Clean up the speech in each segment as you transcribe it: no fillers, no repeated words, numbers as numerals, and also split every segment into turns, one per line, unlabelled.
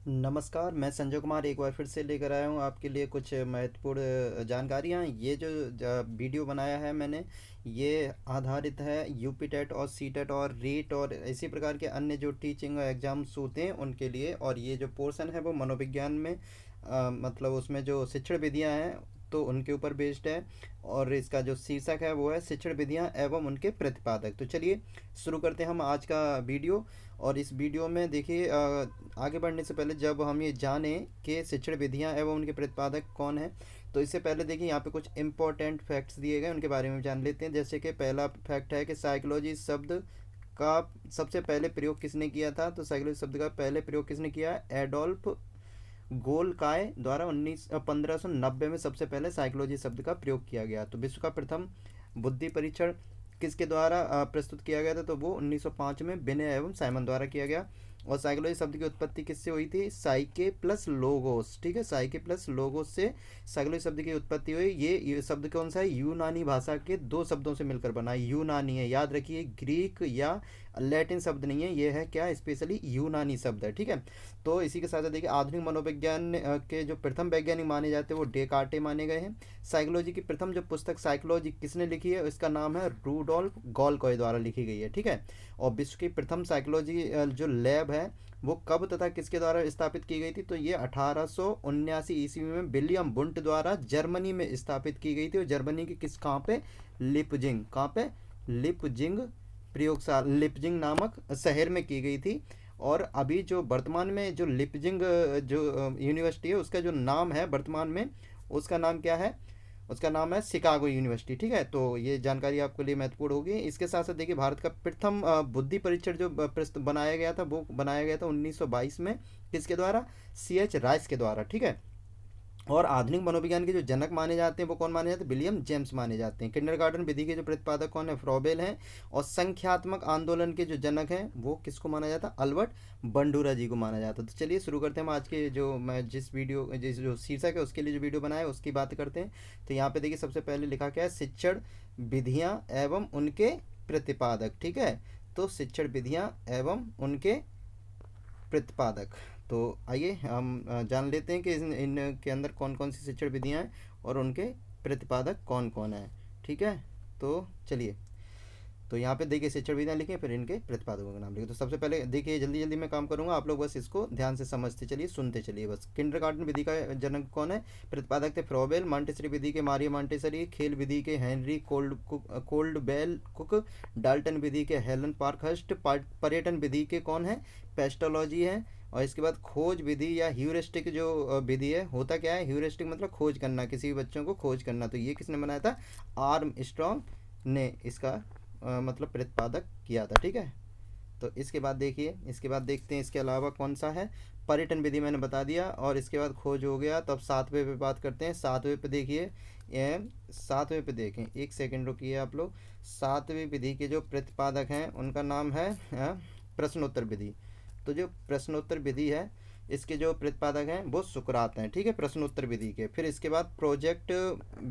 नमस्कार, मैं संजय कुमार एक बार फिर से लेकर आया हूँ आपके लिए कुछ महत्वपूर्ण जानकारियाँ। ये जो वीडियो बनाया है मैंने, ये आधारित है यूपी टेट और सी टेट और रीट और इसी प्रकार के अन्य जो टीचिंग एग्ज़ाम्स होते हैं उनके लिए। और ये जो पोर्शन है वो मनोविज्ञान में मतलब उसमें जो शिक्षण विधियाँ हैं तो उनके ऊपर बेस्ड है। और इसका जो शीर्षक है वो है शिक्षण विधियाँ एवं उनके प्रतिपादक। तो चलिए शुरू करते हैं हम आज का वीडियो। और इस वीडियो में देखिए, आगे बढ़ने से पहले जब हम ये जानें कि शिक्षण विधियाँ एवं उनके प्रतिपादक कौन हैं, तो इससे पहले देखिए यहाँ पे कुछ इम्पोर्टेंट फैक्ट्स दिए गए, उनके बारे में जान लेते हैं। जैसे कि पहला फैक्ट है कि साइकोलॉजी शब्द का सबसे पहले प्रयोग किसने किया था। तो साइकोलॉजी शब्द का पहले प्रयोग किसने किया? एडोल्फ गोलकाय द्वारा 1590 में सबसे पहले साइकोलॉजी शब्द का प्रयोग किया गया। तो विश्व का प्रथम बुद्धि परीक्षण किसके द्वारा प्रस्तुत किया गया था? तो वो 1905 में विनय एवं साइमन द्वारा किया गया। और साइकोलॉजी शब्द की उत्पत्ति किससे हुई थी? साइके प्लस लोगोस। ठीक है, साइके प्लस लोगोस से साइकोलॉजी शब्द की उत्पत्ति हुई। ये शब्द कौन सा है? यूनानी भाषा के दो शब्दों से मिलकर बना है। यूनानी है, याद रखिए, ग्रीक या लैटिन शब्द नहीं है, ये है क्या? स्पेशली यूनानी शब्द है। ठीक है, तो इसी के साथ साथ देखिए आधुनिक मनोविज्ञान के जो प्रथम वैज्ञानिक माने जाते हैं वो डेकार्टे माने गए हैं। साइकोलॉजी की प्रथम जो पुस्तक साइकोलॉजी किसने लिखी है? इसका नाम है रूडोल्फ गॉलकॉय द्वारा लिखी गई है। ठीक है, और विश्व की प्रथम साइकोलॉजी जो लैब है वो कब तथा किसके द्वारा स्थापित की गई थी? तो ये 1879 ईस्वी में विलियम बुंट द्वारा जर्मनी में स्थापित की गई थी। और जर्मनी के किस, कहाँ पे? लिपजिंग। कहाँ पे? लिपजिंग प्रयोगशाला, लिपजिंग नामक शहर में की गई थी। और अभी जो वर्तमान में जो लिपजिंग जो यूनिवर्सिटी है उसका जो नाम है वर्तमान में, उसका नाम क्या है? उसका नाम है शिकागो यूनिवर्सिटी। ठीक है, तो ये जानकारी आपके लिए महत्वपूर्ण होगी। इसके साथ साथ देखिए भारत का प्रथम बुद्धि परीक्षण जो बनाया गया था वो बनाया गया था 1922 में। किसके द्वारा? CH राइस के द्वारा। ठीक है, और आधुनिक मनोविज्ञान के जो जनक माने जाते हैं वो कौन माने जाते हैं? विलियम जेम्स माने जाते हैं। किंडरगार्टन विधि के जो प्रतिपादक कौन है? फ्रॉबेल हैं। और संख्यात्मक आंदोलन के जो जनक हैं वो किसको माना जाता है? अल्बर्ट बंडूरा जी को माना जाता है। तो चलिए शुरू करते हैं हम आज के जो मैं जिस जो शीर्षक है उसके लिए जो वीडियो बनाया है उसकी बात करते हैं। तो यहाँ पे देखिए सबसे पहले लिखा क्या है? शिक्षण विधियाँ एवं उनके प्रतिपादक। ठीक है, तो शिक्षण विधियाँ एवं उनके प्रतिपादक। तो आइए हम जान लेते हैं कि इनके अंदर कौन कौन सी शिक्षण विधियाँ हैं और उनके प्रतिपादक कौन कौन हैं। ठीक है, तो चलिए, तो यहाँ पे देखिए शिक्षण विधियाँ लिखें फिर इनके प्रतिपादकों का नाम लिखें। तो सबसे पहले देखिए जल्दी जल्दी मैं काम करूँगा, आप लोग बस इसको ध्यान से समझते चलिए, सुनते चलिए बस। किंडरगार्टन विधि का जनक कौन है? प्रतिपादक थे फ्रॉबेल। मॉन्टेसरी विधि के मारिया मॉन्टेसरी। खेल विधि के Henry Caldwell Cook. Dalton विधि के हेलन पार्कहर्स्ट। पर्यटन विधि के कौन है? पेस्टोलॉजी है। और इसके बाद खोज विधि या ह्यूरिस्टिक जो विधि है, होता क्या है? ह्यूरिस्टिक मतलब खोज करना, किसी भी बच्चों को खोज करना। तो ये किसने बनाया था? आर्म स्ट्रॉन्ग ने इसका मतलब प्रतिपादक किया था। ठीक है, तो इसके बाद देखिए, इसके बाद देखते हैं इसके अलावा कौन सा है। पर्यटन विधि मैंने बता दिया, और इसके बाद खोज हो गया। तो अब सातवें पे बात करते हैं। सातवें पे देखिए, सातवें पे देखें, एक सेकंड रुकिए आप लोग। सातवें विधि के जो प्रतिपादक हैं उनका नाम है प्रश्नोत्तर विधि। तो जो प्रश्नोत्तर विधि है इसके जो प्रतिपादक हैं वो सुकरात हैं। ठीक है, प्रश्नोत्तर विधि के। फिर इसके बाद प्रोजेक्ट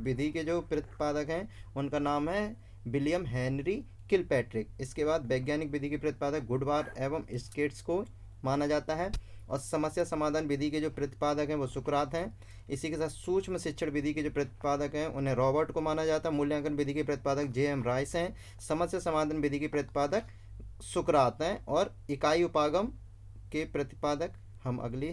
विधि के जो प्रतिपादक हैं उनका नाम है विलियम हेनरी किलपैट्रिक। इसके बाद वैज्ञानिक विधि के प्रतिपादक गुडवार एवं स्केट्स को माना जाता है। और समस्या समाधान विधि के जो प्रतिपादक हैं वो सुकरात हैं। इसी के साथ सूक्ष्म शिक्षण विधि के जो प्रतिपादक हैं उन्हें रॉबर्ट को माना जाता है। मूल्यांकन विधि के प्रतिपादक JM राइस हैं। समस्या समाधान विधि के प्रतिपादक सुकरात हैं। और इकाई उपागम के प्रतिपादक हम अगली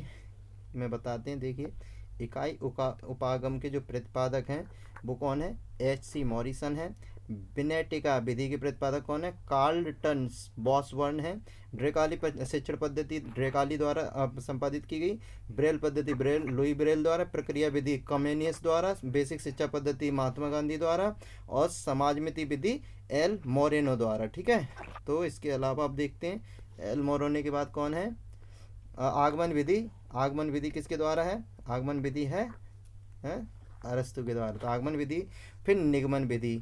में बताते हैं। देखिए इकाई उपागम के जो प्रतिपादक हैं वो कौन है? HC मॉरिसन है। विनेटिका विधि के प्रतिपादक कौन है? कार्लटन बॉसवर्न है। ड्रेकाली शिक्षण पद्धति ड्रेकाली द्वारा संपादित की गई। ब्रेल पद्धति ब्रेल लुई ब्रेल द्वारा। प्रक्रिया विधि कमेनियस द्वारा। बेसिक शिक्षा पद्धति महात्मा गांधी द्वारा। और समाजमिति विधि एल मोरेनो द्वारा। ठीक है, तो इसके अलावा आप देखते हैं एल मोरेनो के बाद कौन है? आगमन विधि। आगमन विधि किसके द्वारा है? आगमन विधि है अरस्तु के द्वारा। तो आगमन विधि। फिर निगमन विधि,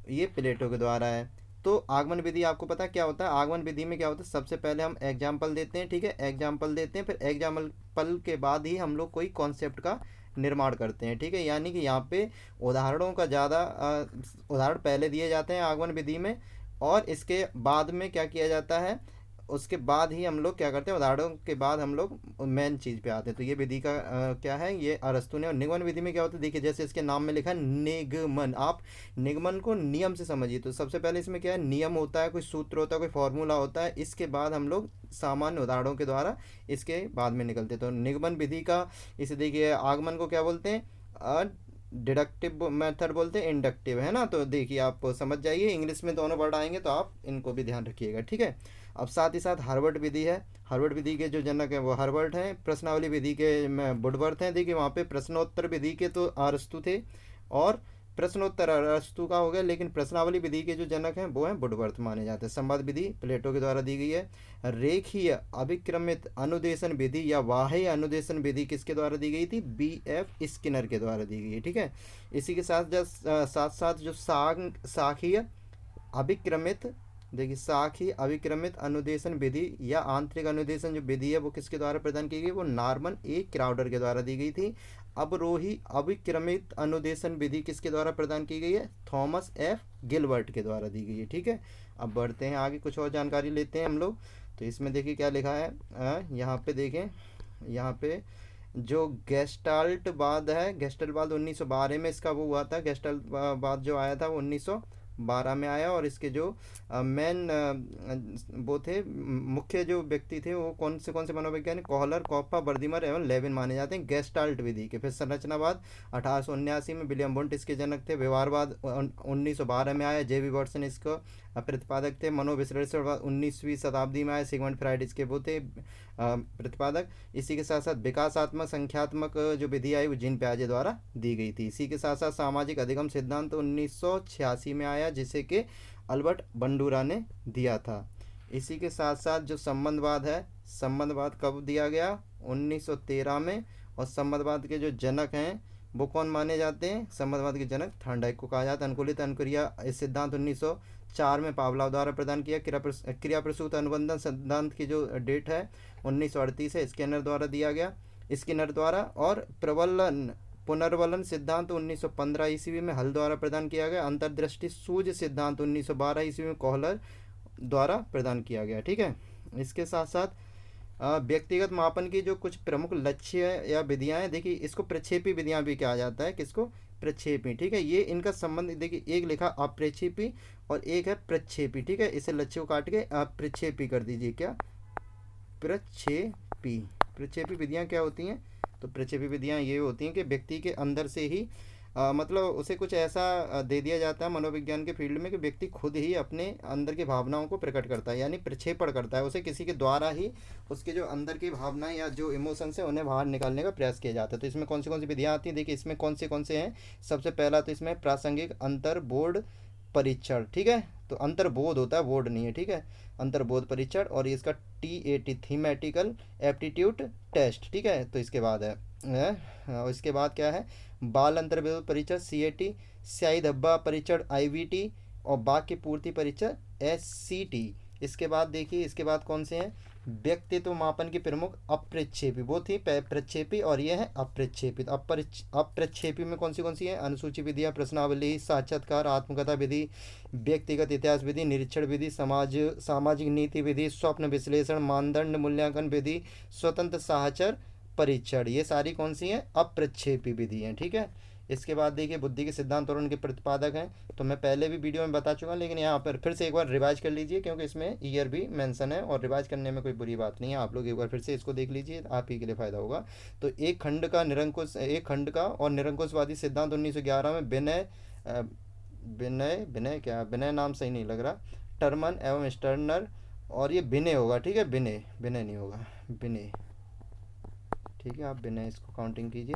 ये प्लेटो के द्वारा है। तो आगमन विधि आपको पता क्या होता है? आगमन विधि में क्या होता है? सबसे पहले हम एग्जाम्पल देते हैं। ठीक है, एग्जाम्पल देते हैं, फिर एग्जाम्पल के बाद ही हम लोग कोई कॉन्सेप्ट का निर्माण करते हैं। ठीक है, यानी कि यहाँ पे उदाहरणों का ज़्यादा उदाहरण पहले दिए जाते हैं आगमन विधि में, और इसके बाद में क्या किया जाता है? उसके बाद ही हम लोग क्या करते हैं, उदाहरणों के बाद हम लोग मेन चीज़ पे आते हैं। तो ये विधि का क्या है, ये अरस्तु ने। और निगमन विधि में क्या होता है, देखिए जैसे इसके नाम में लिखा है निगमन, आप निगमन को नियम से समझिए। तो सबसे पहले इसमें क्या है, नियम होता है, कोई सूत्र होता है, कोई फॉर्मूला होता है, इसके बाद हम लोग सामान्य उदाहरणों के द्वारा इसके बाद में निकलते हैं। तो निगमन विधि का, इसे देखिए आगमन को क्या बोलते हैं, डिडक्टिव मेथड बोलते हैं, इंडक्टिव, है ना। तो देखिए आप समझ जाइए, इंग्लिश में दोनों वर्ड आएंगे तो आप इनको भी ध्यान रखिएगा, ठीक है। अब साथ ही साथ हार्वर्ड विधि है। हार्वर्ड विधि के जो जनक हैं वो हार्वर्ड हैं। प्रश्नावली विधि के में वुडवर्थ हैं। देखिए वहाँ पे प्रश्नोत्तर विधि के तो अरस्तु थे, और प्रश्नोत्तर अरस्तु का हो गया, लेकिन प्रश्नावली विधि के जो जनक हैं वो हैं वुडवर्थ माने जाते हैं। संवाद विधि प्लेटो के द्वारा दी गई है। रेखीय अभिक्रमित अनुदेशन विधि या बाह्य अनुदेशन विधि किसके द्वारा दी गई थी, B.F. स्किनर के द्वारा दी गई है, ठीक है। इसी के साथ साथ जो साखीय अभिक्रमित, देखिए साखी अभिक्रमित अनुदेशन विधि या आंतरिक अनुदेशन जो विधि है वो किसके द्वारा प्रदान की गई, वो नॉर्मन ए क्राउडर के द्वारा दी गई थी। अवरोही अभिक्रमित अनुदेशन विधि किसके द्वारा प्रदान की गई है, थॉमस एफ गिलबर्ट के द्वारा दी गई है, ठीक है। अब बढ़ते हैं आगे, कुछ और जानकारी लेते हैं हम लोग। तो इसमें देखिए क्या लिखा है, यहाँ पे देखें, यहाँ पे जो गेस्टाल्टवाद है, गेस्टाल्टवाद 1912 में इसका वो हुआ था। गेस्टाल्टवाद जो आया था वो 1912 में आया। और इसके जो मेन वो थे, मुख्य जो व्यक्ति थे वो कौन से मनोवैज्ञानिक, कोहलर, कॉप्पा, बर्दिमर एवं लेविन माने जाते हैं गेस्टाल्ट विधि के। फिर संरचनावाद 1879 में विलियम वुंट इसके जनक थे। व्यवहारवाद 1912 में आया, J.B. वॉटसन इसको प्रतिपादक थे। मनोविश्लेषणवाद 19वीं शताब्दी में आया, सिगमंड फ्राइड इसके वो थे प्रतिपादक। इसी के साथ साथ विकासात्मक संख्यात्मक जो विधि आई वो जीन पियाजे द्वारा दी गई थी। इसी के साथ साथ सामाजिक अधिगम सिद्धांत 1986 में आया, जिसे कि अल्बर्ट बंडूरा ने दिया था। इसी के साथ साथ जो संबंधवाद है, संबंधवाद कब दिया गया, 1913 में। और संबंधवाद के जो जनक हैं वो कौन माने जाते हैं, संबंधवाद के जनक थॉर्नडाइक को कहा जाता है। अनुकूलित अनुक्रिया इस सिद्धांत 1904 में पावलोव द्वारा प्रदान किया। क्रिया प्रसूत अनुबंधन सिद्धांत की जो डेट है 1938 है, स्किनर द्वारा दिया गया, स्किनर द्वारा। और पुनर्वलन सिद्धांत 1915 ईस्वी में हल द्वारा प्रदान किया गया। अंतर्दृष्टि सूझ सिद्धांत 1912 ईस्वी में कोहलर द्वारा प्रदान किया गया, ठीक है। इसके साथ साथ व्यक्तिगत मापन की जो कुछ प्रमुख लक्ष्य या विधियां हैं, देखिए इसको प्रक्षेपी विधियां भी कहा जाता है। किसको, प्रक्षेपी, ठीक है। ये इनका संबंध देखिए, एक लिखा अप्रक्षेपी और एक है प्रक्षेपी, ठीक है। इसे लक्ष्य को काट के अप्रक्षेपी कर दीजिए, क्या, प्रक्षेपी। प्रक्षेपी विधियां क्या होती हैं, तो प्रक्षेपी विधियां ये होती हैं कि व्यक्ति के अंदर से ही मतलब उसे कुछ ऐसा दे दिया जाता है मनोविज्ञान के फील्ड में कि व्यक्ति खुद ही अपने अंदर की भावनाओं को प्रकट करता है, यानी प्रक्षेपण करता है। उसे किसी के द्वारा ही उसके जो अंदर की भावनाएं या जो इमोशंस है उन्हें बाहर निकालने का प्रयास किया जाता है। तो इसमें कौन सी विधियाँ आती हैं, देखिए इसमें कौन से हैं। सबसे पहला तो इसमें प्रासंगिक अंतर्बोध परीक्षण, ठीक है। तो अंतर्बोध होता है, बोर्ड नहीं है, ठीक है। अंतर्बोध परीक्षण, और इसका TAT थीमेटिकल एप्टीट्यूड टेस्ट, ठीक है। तो इसके बाद है और इसके बाद क्या है, बाल अंतर्बोध परीक्षण CAT, स्याही धब्बा परीक्षण IVT, और वाक्य पूर्ति परीक्षण SCT। इसके बाद देखिए, इसके बाद कौन से हैं, व्यक्तित्व मापन की प्रमुख अप्रक्षेपी, वो थी प्रक्षेपी, और ये है अप्रक्षेपी। अप्रक्षेपी में कौन सी है, अनुसूची विधियाँ, प्रश्नावली, साक्षात्कार, आत्मकथा विधि, व्यक्तिगत इतिहास विधि, निरीक्षण विधि, सामाजिक नीति विधि, स्वप्न विश्लेषण, मानदंड मूल्यांकन विधि, स्वतंत्र साहचर परीक्षण, ये सारी कौन सी हैं, अप्रक्षेपी विधि हैं, ठीक है। इसके बाद देखिए बुद्धि के सिद्धांत और उनके प्रतिपादक हैं, तो मैं पहले भी वीडियो में बता चुका, लेकिन यहाँ पर फिर से एक बार रिवाइज कर लीजिए, क्योंकि इसमें ईयर भी मेंशन है और रिवाइज करने में कोई बुरी बात नहीं है। आप लोग एक बार फिर से इसको देख लीजिए, आप ही के लिए फ़ायदा होगा। तो एक खंड का और निरंकुशवादी सिद्धांत 1911 में विनय नाम सही नहीं लग रहा, टर्मन एवं स्टर्नर, और ये विनय होगा, ठीक है, विनय नहीं होगा, विनय, ठीक है। आप विनय इसको काउंटिंग कीजिए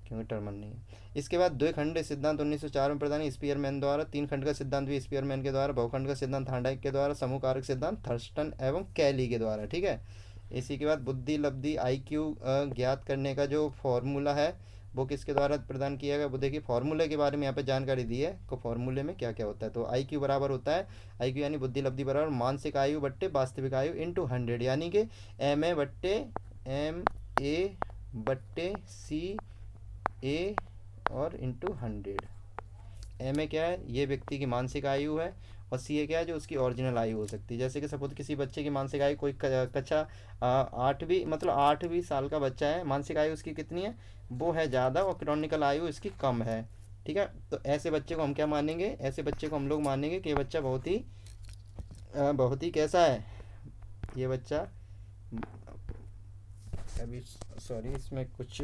क्योंकि टर्मन नहीं है। इसके बाद द्विखंड सिद्धांत 1904 में प्रदान स्पीयरमैन द्वारा, तीन खंड का सिद्धांत भी स्पीयरमैन के द्वारा, बहुखंड का सिद्धांत थॉर्नडाइक के द्वारा, समूह कारक सिद्धांत थर्स्टन एवं कैली के द्वारा, ठीक है। इसी के बाद बुद्धि लब्धि IQ ज्ञात करने का जो फॉर्मूला है वो किसके द्वारा प्रदान किया गया, वो देखिए फॉर्मूले के बारे में यहाँ पे जानकारी दी है। तो फॉर्मूले में क्या क्या होता है, तो IQ बराबर होता है, IQ यानी बुद्धि लब्धि बराबर मानसिक आयु बट्टे वास्तविक आयु इंटू 100, यानी कि MA बट्टे MA बट्टे CA और इंटू 100, एम ए क्या है, ये व्यक्ति की मानसिक आयु है, और सी ए क्या है, जो उसकी ओरिजिनल आयु हो सकती है। जैसे कि सपोज किसी बच्चे की मानसिक आयु, कोई कक्षा आठवीं, मतलब 8वीं साल का बच्चा है, मानसिक आयु उसकी कितनी है, वो है ज़्यादा, और क्रॉनिकल आयु इसकी कम है। ठीक है, तो ऐसे बच्चे को हम क्या मानेंगे, ऐसे बच्चे को हम लोग मानेंगे कि ये बच्चा बहुत ही कैसा है, ये बच्चा अभी, सॉरी इसमें कुछ,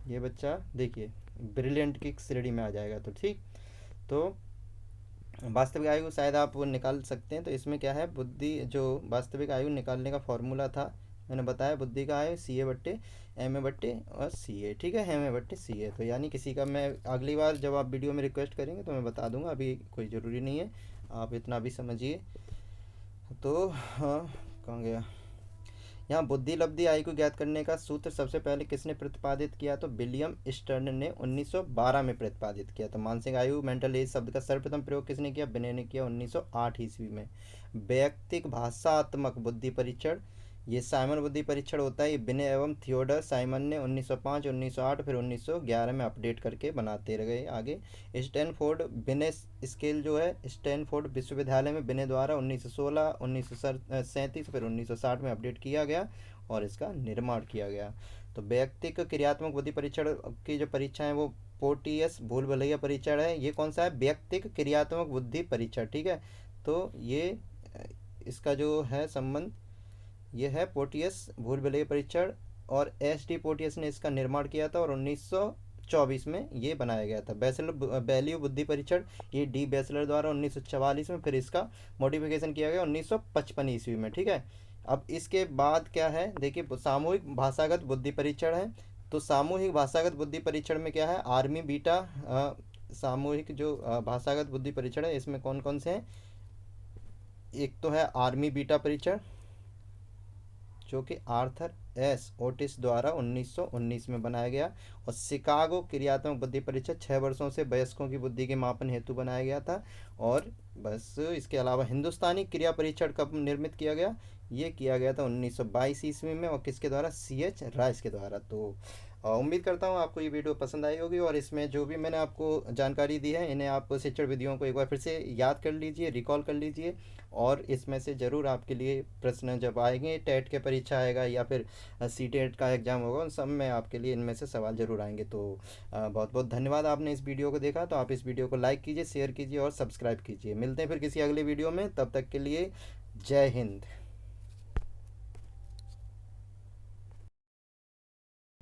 ये बच्चा देखिए ब्रिलियंट की श्रेणी में आ जाएगा। तो ठीक, तो वास्तविक आयु शायद आप वो निकाल सकते हैं। तो इसमें क्या है, बुद्धि जो वास्तविक आयु निकालने का फॉर्मूला था, मैंने बताया बुद्धि का आयु सी ए बट्टे एम ए बट्टे और सी ए। ठीक है, एम ए बट्टे सी ए। तो यानी किसी का, मैं अगली बार जब आप वीडियो में रिक्वेस्ट करेंगे तो मैं बता दूंगा, अभी कोई ज़रूरी नहीं है, आप इतना भी समझिए। तो हाँ, कहाँ गया, यहाँ बुद्धि लब्धि आयु को ज्ञात करने का सूत्र सबसे पहले किसने प्रतिपादित किया, तो विलियम स्टर्न ने 1912 में प्रतिपादित किया। तो मानसिक आयु, मेंटल एज शब्द का सर्वप्रथम प्रयोग किसने किया, बिने ने किया 1908 ईस्वी में। वैयक्तिक भाषात्मक बुद्धि परीक्षण, ये साइमन बुद्धि परीक्षण होता है, ये बिने एवं थियोडर साइमन ने 1905, 1908 फिर 1911 में अपडेट करके बनाते रहे आगे। स्टैनफोर्ड बिने स्केल जो है, स्टैनफोर्ड विश्वविद्यालय में बिने द्वारा 1916, 1937 फिर 1960 में अपडेट किया गया और इसका निर्माण किया गया। तो व्यक्तिक क्रियात्मक बुद्धि परीक्षण की जो परीक्षा है वो पोर्टियस भूल भुलैया परीक्षण है। ये कौन सा है, व्यक्तिक क्रियात्मक बुद्धि परीक्षण। ठीक है, तो ये इसका जो है संबंध, ये है पोर्टियस भूल भुलैया परीक्षण, और एस डी पोर्टियस ने इसका निर्माण किया था और 1924 में ये बनाया गया था। बैचलर वैल्यू बुद्धि परीक्षण, ये डी बैचलर द्वारा 1944 में, फिर इसका मॉडिफिकेशन किया गया 1955 ईस्वी में। ठीक है, अब इसके बाद क्या है, देखिए सामूहिक भाषागत बुद्धि परीक्षण है। तो सामूहिक भाषागत बुद्धि परीक्षण में क्या है, आर्मी बीटा सामूहिक जो भाषागत बुद्धि परीक्षण है, इसमें कौन कौन से हैं, एक तो है आर्मी बीटा परीक्षण, जो कि आर्थर एस ओटिस द्वारा 1919 में बनाया गया, और शिकागो क्रियात्मक बुद्धि परीक्षण 6 वर्षों से वयस्कों की बुद्धि के मापन हेतु बनाया गया था। और बस इसके अलावा हिंदुस्तानी क्रिया परीक्षण कब निर्मित किया गया, ये किया गया था 1922 ईस्वी में, और किसके द्वारा, सी एच राइस के द्वारा। तो उम्मीद करता हूँ आपको ये वीडियो पसंद आई होगी, और इसमें जो भी मैंने आपको जानकारी दी है, इन्हें आप शिक्षण विधियों को एक बार फिर से याद कर लीजिए, रिकॉल कर लीजिए, और इसमें से ज़रूर आपके लिए प्रश्न जब आएंगे, टेट के परीक्षा आएगा या फिर सी टेट का एग्ज़ाम होगा, उन सब में आपके लिए इनमें से सवाल ज़रूर आएंगे। तो बहुत बहुत धन्यवाद, आपने इस वीडियो को देखा। तो आप इस वीडियो को लाइक कीजिए, शेयर कीजिए और सब्सक्राइब कीजिए। मिलते हैं फिर किसी अगले वीडियो में, तब तक के लिए जय हिंद।